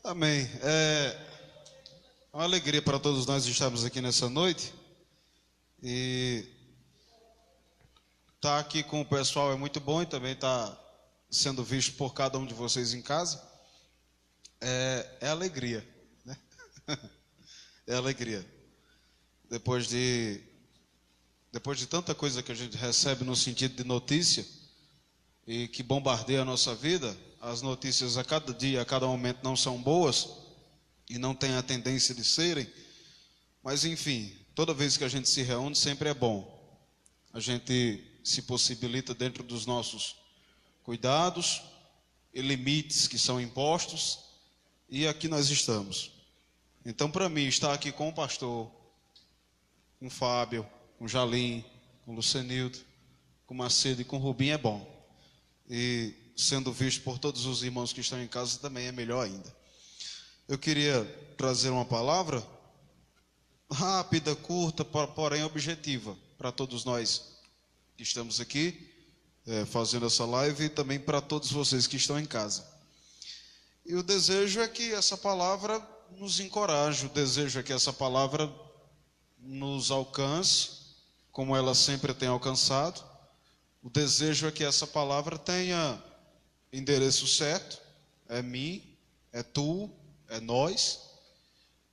Amém. É uma alegria para todos nós estarmos aqui nessa noite. E estar aqui com o pessoal é muito bom e também estar sendo visto por cada um de vocês em casa. É alegria, né? É alegria. Depois de tanta coisa que a gente recebe no sentido de notícia e que bombardeia a nossa vida, as notícias a cada dia, a cada momento não são boas e não têm a tendência de serem, mas enfim, toda vez que a gente se reúne sempre é bom. A gente se possibilita dentro dos nossos cuidados e limites que são impostos, e aqui nós estamos. Então, para mim, estar aqui com o pastor, com o Fábio, com o Jalim, com o Lucenildo, com o Macedo e com o Rubim é bom. E sendo visto por todos os irmãos que estão em casa também é melhor ainda. Eu queria trazer uma palavra rápida, curta, porém objetiva, para todos nós que estamos aqui fazendo essa live e também para todos vocês que estão em casa. E o desejo é que essa palavra nos encoraje, o desejo é que essa palavra nos alcance, como ela sempre tem alcançado. O desejo é que essa palavra tenha endereço certo, é mim, é tu, é nós.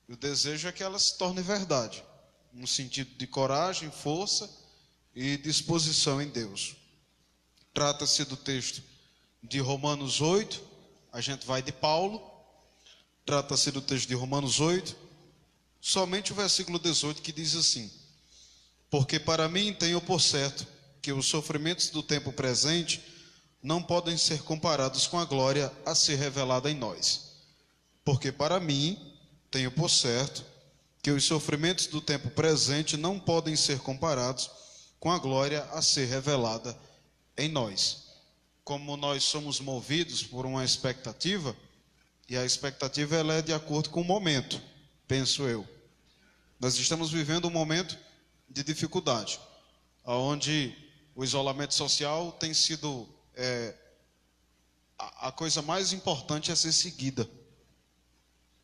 E o desejo é que ela se torne verdade, no sentido de coragem, força e disposição em Deus. Trata-se do texto de Romanos 8, a gente vai de Paulo. Trata-se do texto de Romanos 8, somente o versículo 18 que diz assim: porque para mim tenho por certo que os sofrimentos do tempo presente não podem ser comparados com a glória a ser revelada em nós. Porque para mim tenho por certo que os sofrimentos do tempo presente não podem ser comparados com a glória a ser revelada em nós. Como nós somos movidos por uma expectativa, e a expectativa ela é de acordo com o momento, penso eu. Nós estamos vivendo um momento de dificuldade, onde o isolamento social tem sido a coisa mais importante a ser seguida.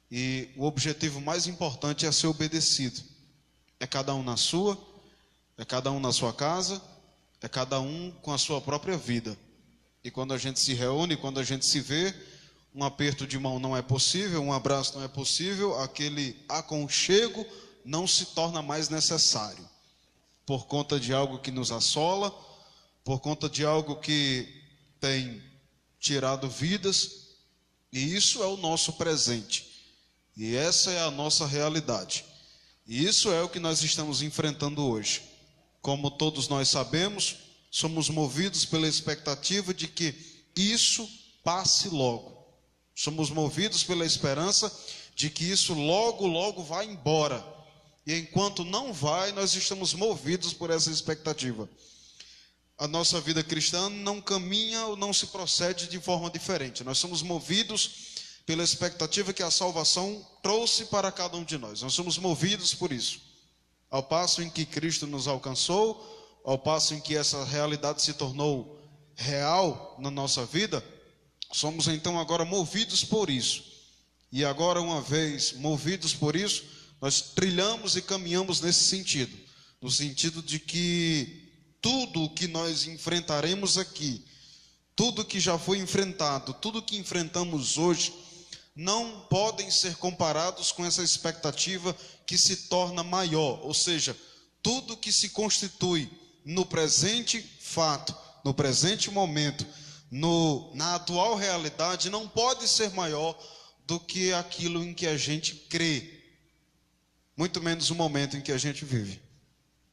E o objetivo mais importante é a ser obedecido. É cada um na sua, é cada um na sua casa, é cada um com a sua própria vida. E quando a gente se reúne, quando a gente se vê, um aperto de mão não é possível, um abraço não é possível, aquele aconchego não se torna mais necessário, por conta de algo que nos assola, por conta de algo que tem tirado vidas, e isso é o nosso presente, e essa é a nossa realidade, e isso é o que nós estamos enfrentando hoje. Como todos nós sabemos, somos movidos pela expectativa de que isso passe logo, somos movidos pela esperança de que isso logo, logo vai embora, e enquanto não vai, nós estamos movidos por essa expectativa. A nossa vida cristã não caminha ou não se procede de forma diferente. Nós somos movidos pela expectativa que a salvação trouxe para cada um de nós. Nós somos movidos por isso. Ao passo em que Cristo nos alcançou, ao passo em que essa realidade se tornou real na nossa vida, somos então agora movidos por isso. E agora, uma vez movidos por isso, nós trilhamos e caminhamos nesse sentido. No sentido de que tudo o que nós enfrentaremos aqui, tudo que já foi enfrentado, tudo que enfrentamos hoje, não podem ser comparados com essa expectativa que se torna maior. Ou seja, tudo que se constitui no presente fato, no presente momento, na atual realidade, não pode ser maior do que aquilo em que a gente crê, muito menos o momento em que a gente vive.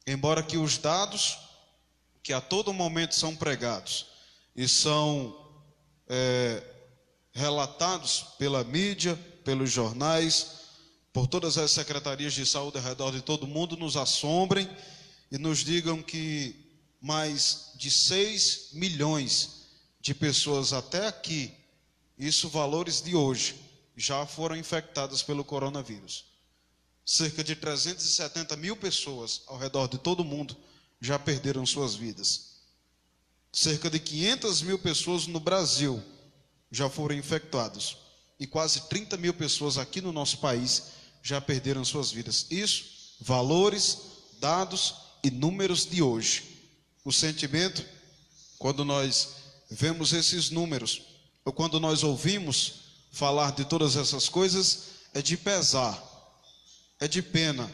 Embora que os dados que a todo momento são pregados e são relatados pela mídia, pelos jornais, por todas as secretarias de saúde ao redor de todo mundo, nos assombrem e nos digam que mais de 6 milhões de pessoas até aqui, isso valores de hoje, já foram infectadas pelo coronavírus. Cerca de 370 mil pessoas ao redor de todo mundo já perderam suas vidas. Cerca de 500 mil pessoas no Brasil já foram infectados. e quase 30 mil pessoas aqui no nosso país já perderam suas vidas. Isso, valores, dados e números de hoje. O sentimento, quando nós vemos esses números, ou quando nós ouvimos falar de todas essas coisas, é de pesar, é de pena,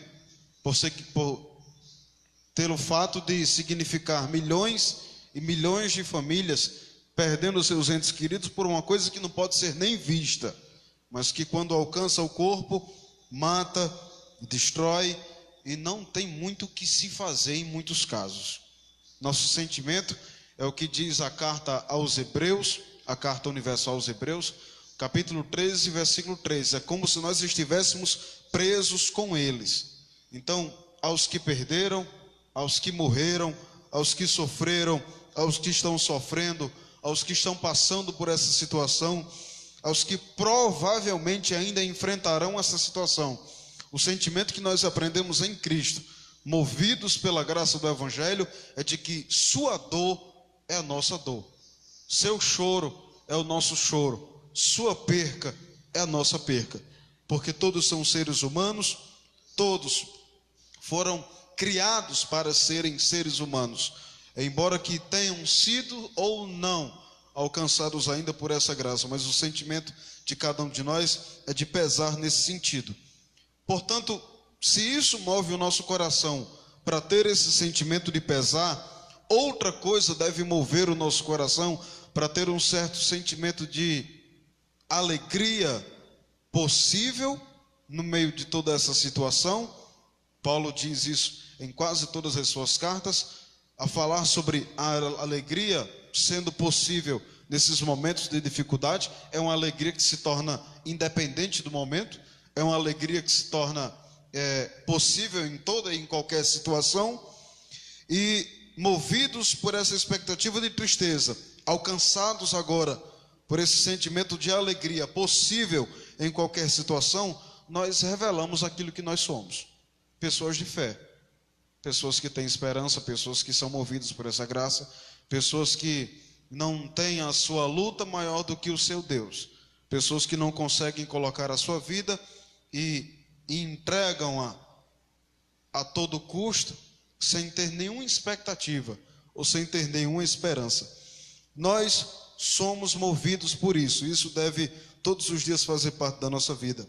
pelo fato de significar milhões e milhões de famílias perdendo seus entes queridos por uma coisa que não pode ser nem vista, mas que quando alcança o corpo, mata, destrói e não tem muito o que se fazer em muitos casos. Nosso sentimento é o que diz a carta aos Hebreus, a carta universal aos Hebreus, capítulo 13, versículo 3. É como se nós estivéssemos presos com eles. Então, aos que perderam, aos que morreram, aos que sofreram, aos que estão sofrendo, aos que estão passando por essa situação, aos que provavelmente ainda enfrentarão essa situação. O sentimento que nós aprendemos em Cristo, movidos pela graça do Evangelho, é de que sua dor é a nossa dor, seu choro é o nosso choro, sua perca é a nossa perca, porque todos são seres humanos, todos foram criados para serem seres humanos, embora que tenham sido ou não alcançados ainda por essa graça, mas o sentimento de cada um de nós é de pesar nesse sentido. Portanto, se isso move o nosso coração para ter esse sentimento de pesar, outra coisa deve mover o nosso coração para ter um certo sentimento de alegria possível no meio de toda essa situação. Paulo diz isso em quase todas as suas cartas, a falar sobre a alegria sendo possível nesses momentos de dificuldade. É uma alegria que se torna independente do momento, é uma alegria que se torna possível em toda e em qualquer situação. E movidos por essa expectativa de tristeza, alcançados agora por esse sentimento de alegria possível em qualquer situação, nós revelamos aquilo que nós somos: pessoas de fé, pessoas que têm esperança, pessoas que são movidas por essa graça, pessoas que não têm a sua luta maior do que o seu Deus, pessoas que não conseguem colocar a sua vida e entregam-a a todo custo, sem ter nenhuma expectativa ou sem ter nenhuma esperança. Nós somos movidos por isso. Isso deve todos os dias fazer parte da nossa vida,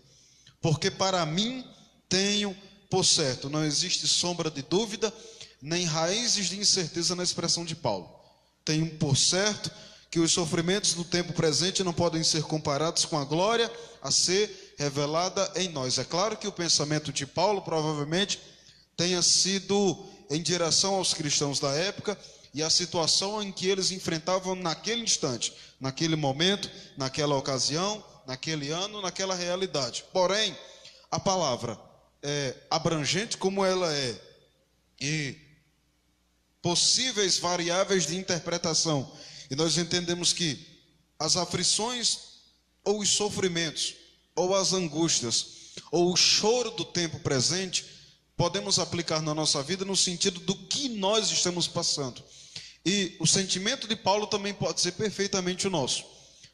porque para mim tenho por certo, não existe sombra de dúvida, nem raízes de incerteza na expressão de Paulo. Tenho por certo que os sofrimentos do tempo presente não podem ser comparados com a glória a ser revelada em nós. É claro que o pensamento de Paulo provavelmente tenha sido em direção aos cristãos da época e a situação em que eles enfrentavam naquele instante, naquele momento, naquela ocasião, naquele ano, naquela realidade. Porém, a palavra abrangente como ela é, e possíveis variáveis de interpretação, e nós entendemos que as aflições, ou os sofrimentos, ou as angústias, ou o choro do tempo presente, podemos aplicar na nossa vida no sentido do que nós estamos passando. E o sentimento de Paulo também pode ser perfeitamente o nosso,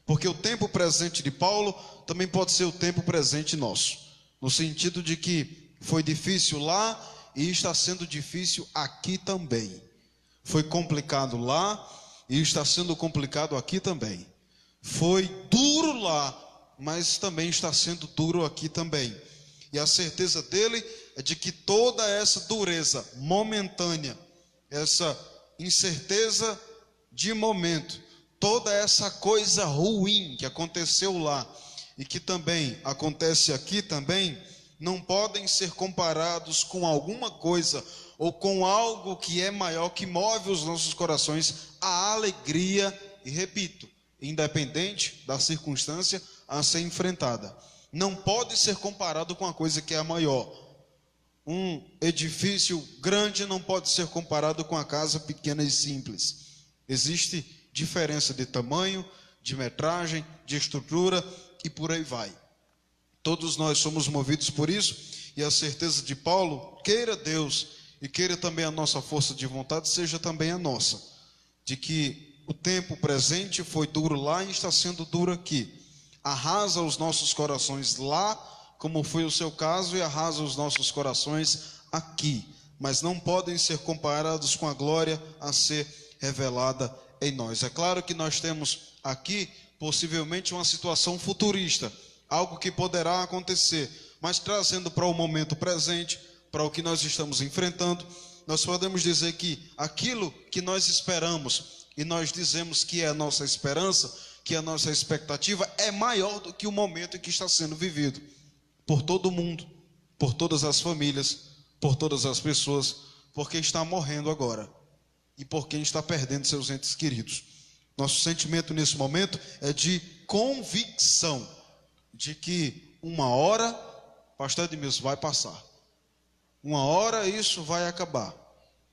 porque o tempo presente de Paulo também pode ser o tempo presente nosso, no sentido de que foi difícil lá e está sendo difícil aqui também. Foi complicado lá e está sendo complicado aqui também. Foi duro lá, mas também está sendo duro aqui também. E a certeza dele é de que toda essa dureza momentânea, essa incerteza de momento, toda essa coisa ruim que aconteceu lá e que também acontece aqui também, não podem ser comparados com alguma coisa ou com algo que é maior, que move os nossos corações à alegria, e repito, independente da circunstância a ser enfrentada. Não pode ser comparado com a coisa que é a maior. Um edifício grande não pode ser comparado com a casa pequena e simples. Existe diferença de tamanho, de metragem, de estrutura e por aí vai. Todos nós somos movidos por isso, e a certeza de Paulo, queira Deus e queira também a nossa força de vontade, seja também a nossa, de que o tempo presente foi duro lá e está sendo duro aqui. arrasa os nossos corações lá, como foi o seu caso, e arrasa os nossos corações aqui, mas não podem ser comparados com a glória a ser revelada em nós. É claro que nós temos aqui possivelmente uma situação futurista, algo que poderá acontecer, mas trazendo para o momento presente, para o que nós estamos enfrentando, nós podemos dizer que aquilo que nós esperamos e nós dizemos que é a nossa esperança, que é a nossa expectativa, é maior do que o momento em que está sendo vivido por todo mundo, por todas as famílias, por todas as pessoas, por quem está morrendo agora e por quem está perdendo seus entes queridos. Nosso sentimento nesse momento é de convicção de que uma hora, pastor Edmilson, vai passar. Uma hora isso vai acabar.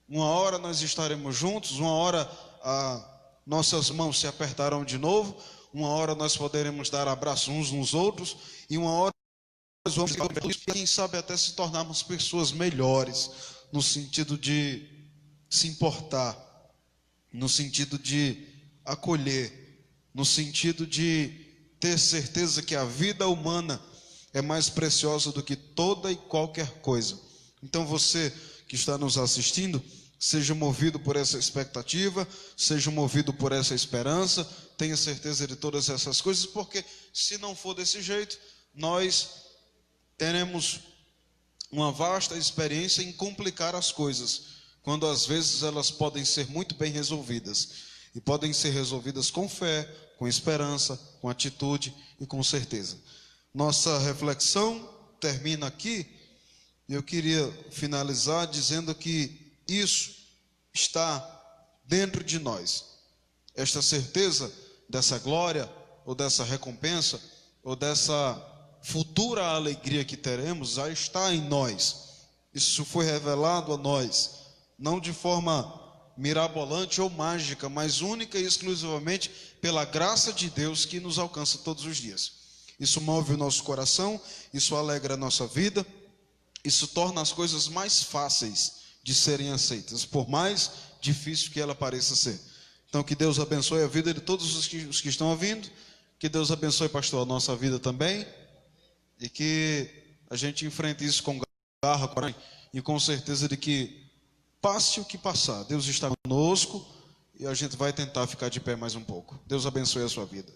Uma hora nós estaremos juntos, uma hora nossas mãos se apertarão de novo, uma hora nós poderemos dar abraços uns nos outros, e uma hora nós vamos, quem sabe, até se tornarmos pessoas melhores, no sentido de se importar, no sentido de acolher, no sentido de ter certeza que a vida humana é mais preciosa do que toda e qualquer coisa. Então você que está nos assistindo, seja movido por essa expectativa, seja movido por essa esperança, tenha certeza de todas essas coisas, porque se não for desse jeito, nós teremos uma vasta experiência em complicar as coisas, quando às vezes elas podem ser muito bem resolvidas, e podem ser resolvidas com fé, com esperança, com atitude e com certeza. Nossa reflexão termina aqui, e eu queria finalizar dizendo que isso está dentro de nós. Esta certeza dessa glória, ou dessa recompensa, ou dessa futura alegria que teremos, já está em nós. Isso foi revelado a nós, não de forma mirabolante ou mágica, mas única e exclusivamente pela graça de Deus que nos alcança todos os dias. Isso move o nosso coração, isso alegra a nossa vida, isso torna as coisas mais fáceis de serem aceitas, por mais difícil que ela pareça ser. Então, que Deus abençoe a vida de todos os que estão ouvindo, que Deus abençoe, pastor, a nossa vida também, e que a gente enfrente isso com garra, coragem, e com certeza de que passe o que passar, Deus está conosco, e a gente vai tentar ficar de pé mais um pouco. Deus abençoe a sua vida.